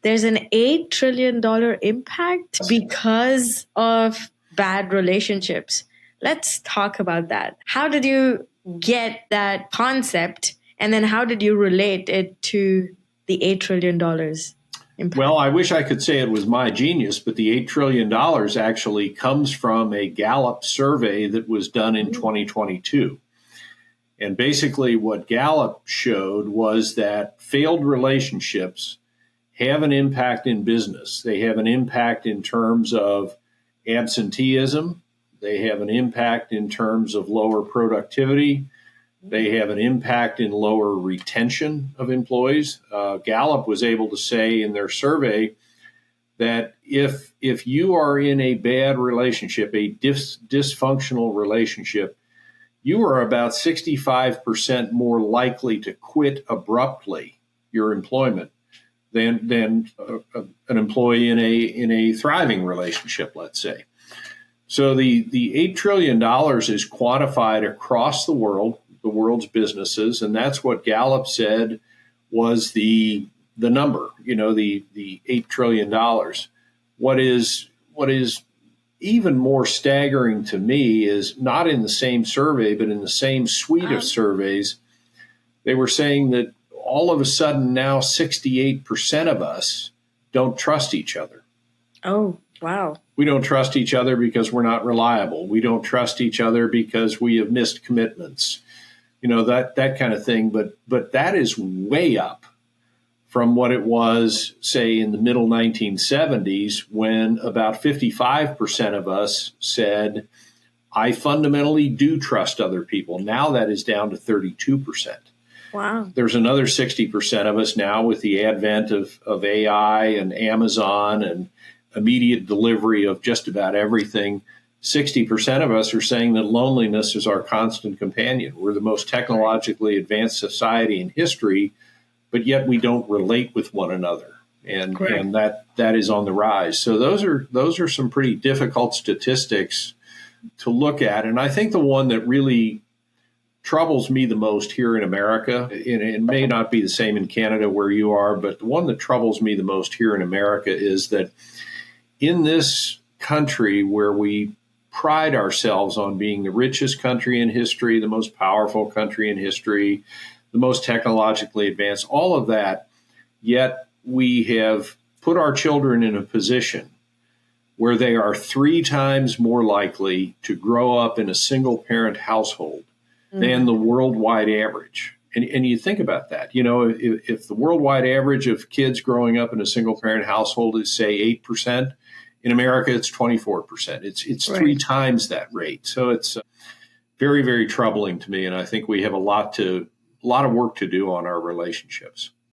there's an $8 trillion impact because of bad relationships. Let's talk about that. How did you get that concept? And then how did you relate it to the $8 trillion impact? Well, I wish I could say it was my genius, but the $8 trillion actually comes from a Gallup survey that was done in 2022. And basically what Gallup showed was that failed relationships have an impact in business. They have an impact in terms of absenteeism. They have an impact in terms of lower productivity. They have an impact in lower retention of employees. Gallup was able to say in their survey that if you are in a bad relationship, a dysfunctional relationship, you are about 65% more likely to quit abruptly your employment than an employee in a thriving relationship, let's say. So the $8 trillion is quantified across the world's businesses, and that's what Gallup said was the number, the $8 trillion. What is even more staggering to me is not in the same survey, but in the same suite of surveys, they were saying that all of a sudden now 68% of us don't trust each other. Oh, wow. We don't trust each other because we're not reliable. We don't trust each other because we have missed commitments, that kind of thing. But that is way up from what it was, say, in the middle 1970s, when about 55% of us said, I fundamentally do trust other people. Now that is down to 32%. Wow. There's another 60% of us now with the advent of AI and Amazon and immediate delivery of just about everything. 60% of us are saying that loneliness is our constant companion. We're the most technologically advanced society in history, but yet we don't relate with one another. And that is on the rise. So those are some pretty difficult statistics to look at. And I think the one that really troubles me the most here in America, and it may not be the same in Canada where you are, but the one that troubles me the most here in America is that in this country where we pride ourselves on being the richest country in history, the most powerful country in history, the most technologically advanced, all of that, yet we have put our children in a position where they are 3 times more likely to grow up in a single-parent household than the worldwide average. And you think about that. If the worldwide average of kids growing up in a single-parent household is, say, 8%, in America it's 24%. It's 3 times that rate. So it's very, very troubling to me, and I think we have a lot of work to do on our relationships.